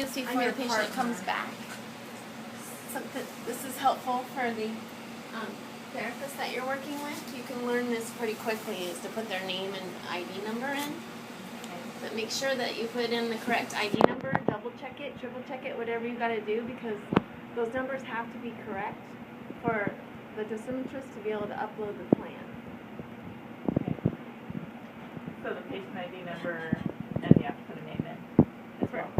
Before the patient comes back. So this is helpful for the therapist that you're working with. You can learn this pretty quickly, is to put their name and ID number in. But make sure that you put in the correct ID number, double check it, triple check it, whatever you got to do, because those numbers have to be correct for the dosimetrist to be able to upload the plan. Okay. So the patient ID number, and you have to put a name in as well.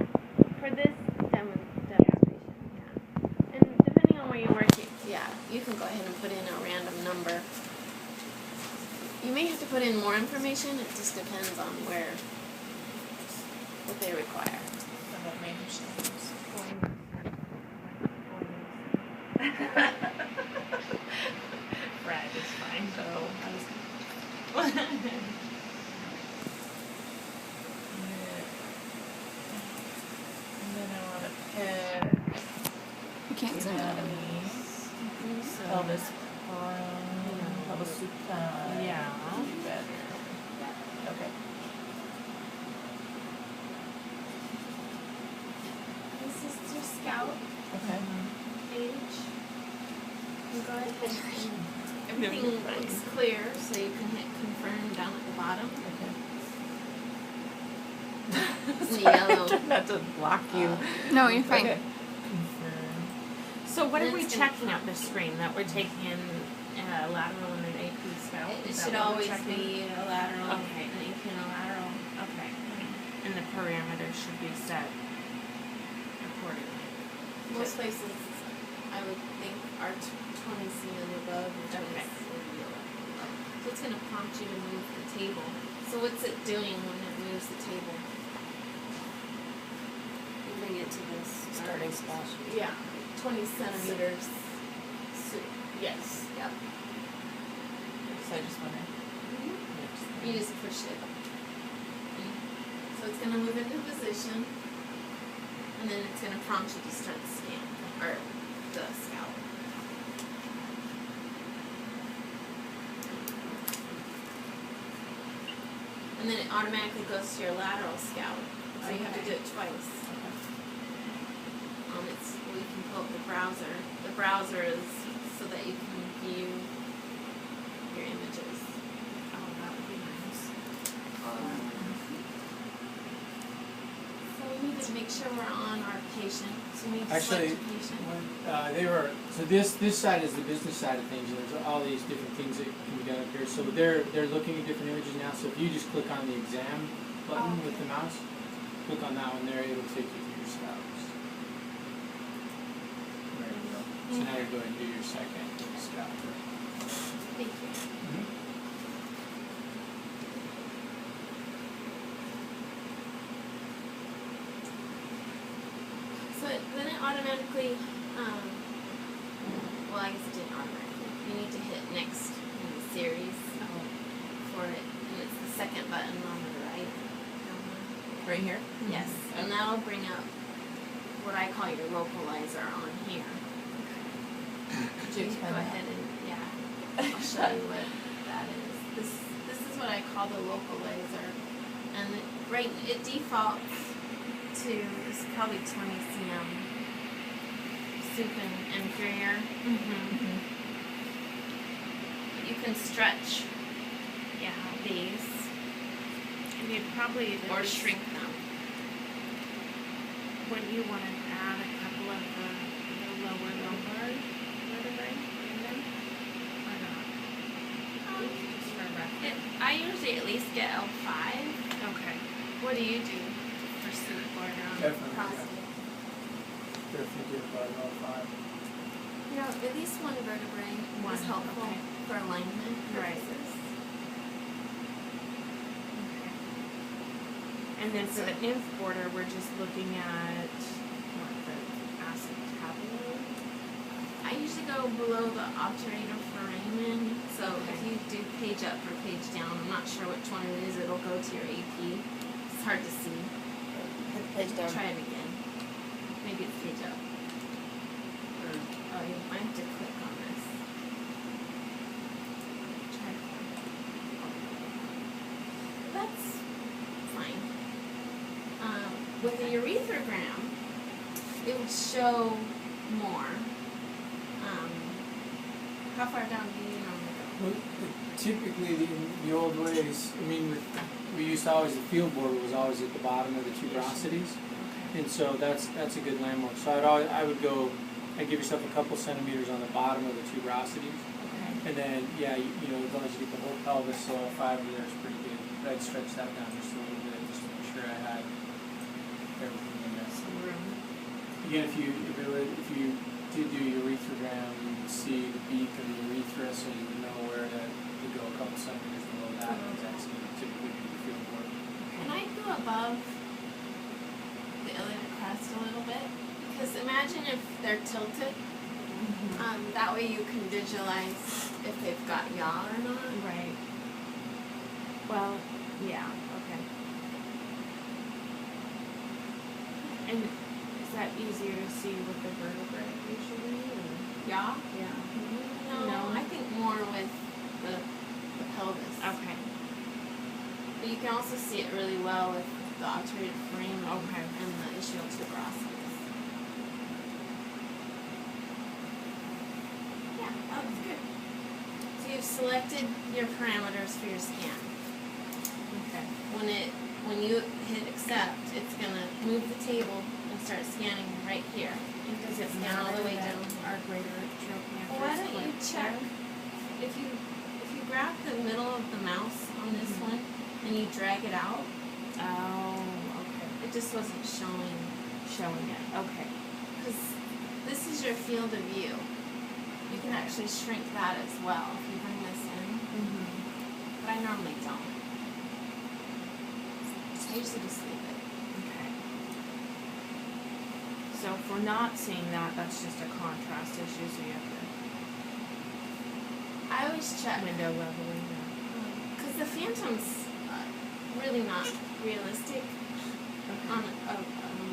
For this demonstration, yeah. And depending on where you work, you can go ahead and put in a random number. You may have to put in more information. It just depends on what they require. Brad is fine, so I was. And then I want to pick. You can't say that. Pelvis pelvis supine. Yeah. Better. Okay. This is your scout Okay. page. You go ahead and everything looks clear, so you can hit confirm down at the bottom. Okay. The yellow. Not to block you. No, you're fine. Okay. Confirm. So what are Then we it's gonna checking at the screen? That we're taking in a lateral and an AP scout? It Is that should what we're always checking? be a lateral, Okay. an AP and a lateral. Okay. And the parameters should be set accordingly. Most places, I would think, are 20 cm above, which Okay. is ideal. So it's going to prompt you to move the table. So what's it doing when it moves the table? You bring it to this Starting spot. Yeah, 20 centimeters. Yes. Yep. So I just want to. You just push it. So it's going to move into position, and then it's going to prompt you to start the scan, or the scout. And then it automatically goes to your lateral scout, so you have to do it twice. You can pull up the browser. The browser is so that you can view your images. Oh, that would be nice. So we need to make sure we're on our patient. So we need to Actually, select a patient. so this side is the business side of things, and there's all these different things that can be done up here. So they're looking at different images now. So if you just click on the exam button with the mouse, click on that one there, it'll take you to your scouts. There you go. So now you're going to do your second scout. Thank you. So then it automatically, well, I guess it didn't automatically. You need to hit next in the series for it, and it's the second button on the right. Right here? Yes, and that'll bring up what I call your localizer on here. Could you Go explain that? ahead and, I'll show you what that is. This is what I call the localizer, and it defaults to, it's probably 20 cm supine inferior. Mm-hmm. You can stretch these And you'd probably or shrink them. Wouldn't you want to add a couple of the lower lumbar vertebrae in them? Or not? Just for reference. I usually at least get L5. Okay. What do you do for support on Definitely, prostate? Definitely get about all five. At least one vertebrae One, is helpful okay. for alignment Right. purposes. And then for the nth border, we're just looking at the acid tablet. I usually go below the obturator foramen, so if you do page up or page down, I'm not sure which one it is, it'll go to your AP. It's hard to see. Hit page down. Try it again. Maybe it's page up. You might have to click on this. Try it. That's fine. With a urethrogram, it would show more. How far down do you normally go? Well, typically, in the old ways, I mean, we used to always, the field board was always at the bottom of the tuberosities. And so that's a good landmark. So I would go, I'd give yourself a couple centimeters on the bottom of the tuberosities. Okay. And then, yeah, you know, as long as you get the whole pelvis, so fiber there is pretty good. But I'd stretch that down just a little bit, just to make sure I had everything in there. Some room. Again, if you did do urethrogram, you would see the beak of the urethra, so you would know where to go a couple centimeters below that. And that's typically be the field board. And I'd go above the iliac crest a little bit, because imagine if they're tilted. That way you can visualize if they've got yaw or not. Right. Well, yeah, okay. And is that easier to see with the vertebrae usually? Or? Yaw? Yeah. No, I think more with the pelvis. Okay. But you can also see it really well with the obturated frame Okay. and the ischial tuberosities. Yeah, that was good. So you've selected your parameters for your scan. Okay. When you hit accept, it's gonna move the table and start scanning right here. Does it Scan all the way matter down. that our greater trochanter Well, why is don't you flipped check there? if you grab the middle of the mouse on this one and you drag it out, Oh, okay. it just wasn't showing. Showing it. Okay. Because this is your field of view. You can actually shrink that as well if you bring this in, but I normally don't. I usually just leave it. Okay. So if we're not seeing that, that's just a contrast issue, so you have to I always check. window leveling. Because the phantom's really not realistic on a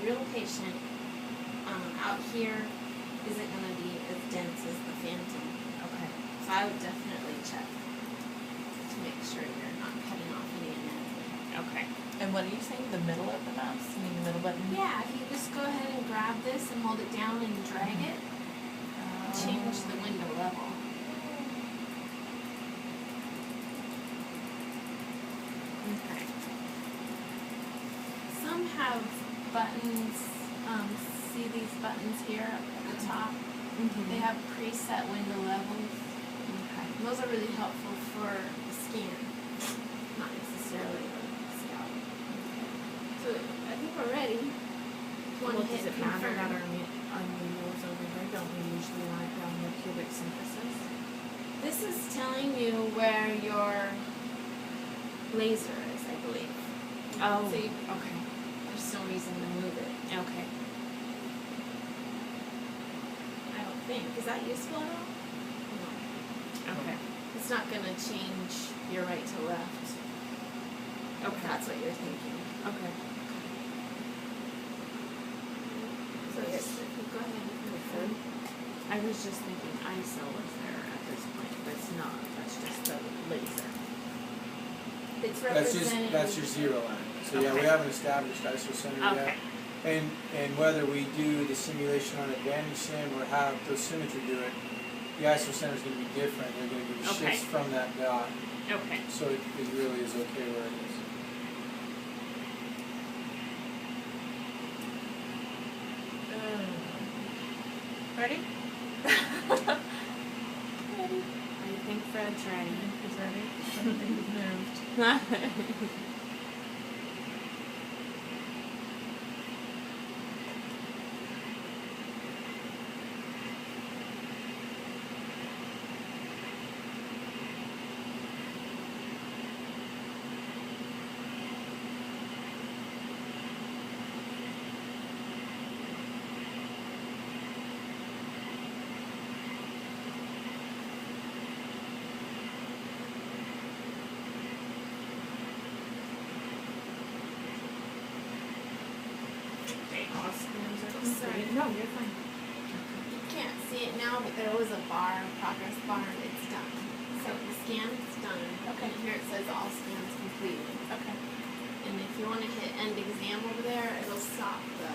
real patient. Out here isn't going to be as dense as the phantom. Okay. So I would definitely check to make sure you're not cutting off any anatomy. Okay. And what are you saying? The middle of the mouse? You mean the middle button? Yeah, if you just go ahead and grab this and hold it down and drag it, change the window level. Okay. Some have buttons, see these buttons here up at the top? They have preset window levels. Okay. And those are really helpful for the scan, not necessarily the scalp. So I think we're ready. One Well, hit does it matter that confirm. our needles over here? Don't we usually want it down the pubic symphysis? This is telling you where your laser is, I believe. Oh. So you, Okay. there's no reason to move it. Okay. I don't think. Is that useful at all? No. Okay. It's not gonna change your right to left. If Okay. that's what you're thinking. Okay. So yes, if you go ahead and confirm. I was just thinking ISO was there at this point, but it's not. That's just the laser. It's That's representing. that's your zero line. So yeah, we Okay. haven't established ISO center Okay. yet. And whether we do the simulation on Advantage Sim or have dosimetry do it, the ISO center is going to be different. They're going to give you Okay. shifts from that dot. Okay. So it really is okay where it is. Ready? Ready. I think Fred's ready. Is ready? Something's moved. All scans are Sorry. complete. No, you're fine. You can't see it now, but there was a bar, progress bar, and it's done. So the scan's done. Okay. And here it says all scans completed. Okay. And if you want to hit end exam over there, it'll stop the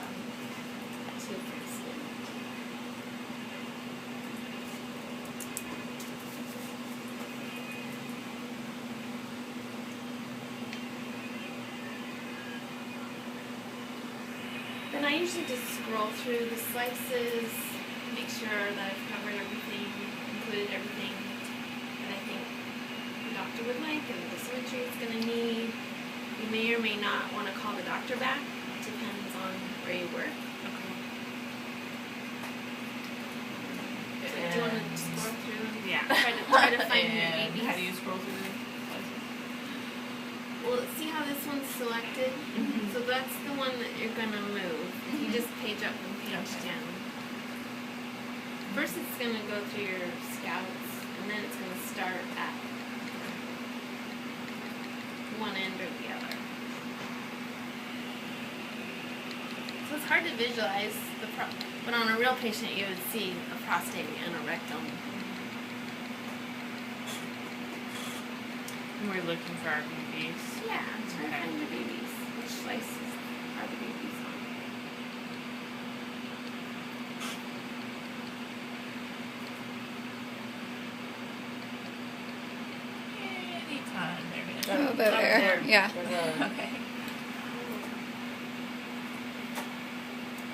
tube from usually just scroll through the slices, make sure that I've covered everything, included everything that I think the doctor would like and the surgery is going to need. You may or may not want to call the doctor back. It depends on where you work. Do you want to scroll through and Yeah. try to find your And babies? how do you scroll through the places? Well, see how this one's selected? So that's the one that you're going to move. You just page up and page down. First it's going to go through your scouts, and then it's going to start at one end or the other. So it's hard to visualize but on a real patient you would see a prostate and a rectum. And we're looking for our babies. Yeah, try to Okay. find the babies. Which slices are the babies on? Anytime, maybe. Oh, there. Yeah. There's a, Okay.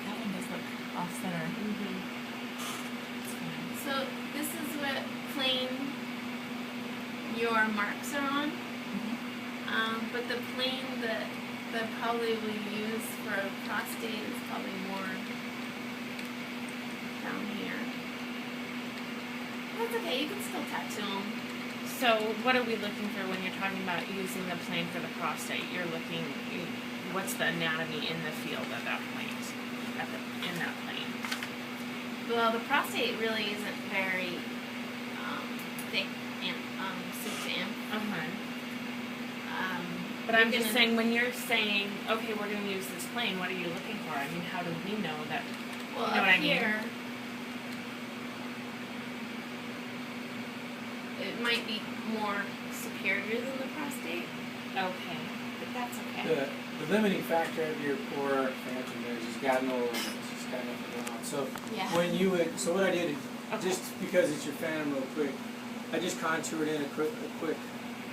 that one does look off center. So this is what plane your marks are on. But the plane that probably will use for a prostate is probably more down here. That's okay, you can still tattoo them. So what are we looking for when you're talking about using the plane for the prostate? You're looking, what's the anatomy in the field of that plane? In that plane? Well, the prostate really isn't very thick and super But I'm just saying, when you're saying, okay, we're going to use this plane, what are you looking for? I mean, how do we know that? well, You know up what I mean? here, it might be more superior than the prostate, Okay. but that's okay. The limiting factor of your poor phantom is it's got nothing going on. So Yeah. when you would, so what I did is, Okay. just because it's your phantom real quick, I just contoured in a quick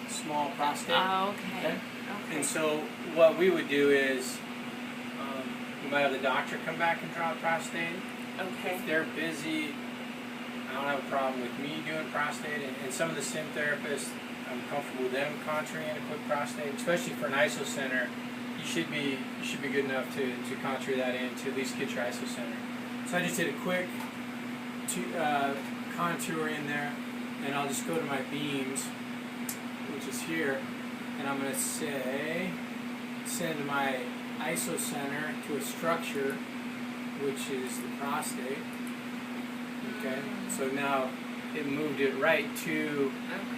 small prostate. Okay. Okay. Okay. And so what we would do is, we might have the doctor come back and draw a prostate. Okay. If they're busy, I don't have a problem with me doing prostate, and some of the sim therapists, I'm comfortable with them contouring in a quick prostate, especially for an ISO center. You should be good enough to contour that in to at least get your ISO center. So I just did a quick contour in there, and I'll just go to my beams, which is here, and I'm going to say send my ISO center to a structure, which is the prostate. Okay, so now it moved it right to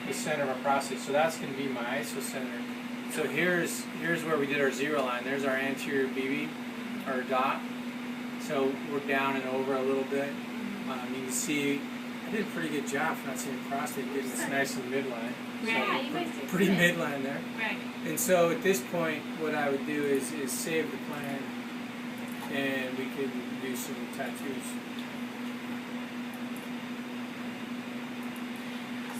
the center of our prostate. So that's going to be my ISO center. So here's where we did our zero line. There's our anterior BB, or dot. So we're down and over a little bit. You can see I did a pretty good job for not seeing prostate, getting this nice and midline. Yeah, you guys So did pretty good. midline there. Right. And so at this point, what I would do is save the plan, and we could do some tattoos.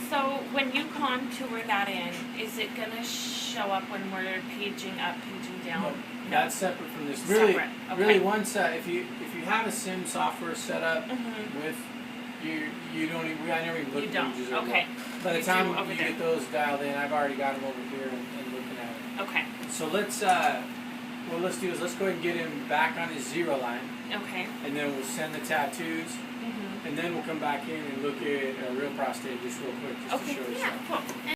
So when you contour that in, is it going to show up when we're paging up, paging down? No, that's separate from this. Really, Separate, okay. really, once if you have a sim software set up Mhm. with you don't even, I never even look You at don't. images over Okay. By the You time do over you there. get those dialed in, I've already got them over here and looking at it. Okay. So let's what let's do is let's go ahead and get him back on his zero line, Okay. and then we'll send the tattoos, Mhm. and then we'll come back in and look at a real prostate just real quick, just to Okay. show you Yeah, something. cool.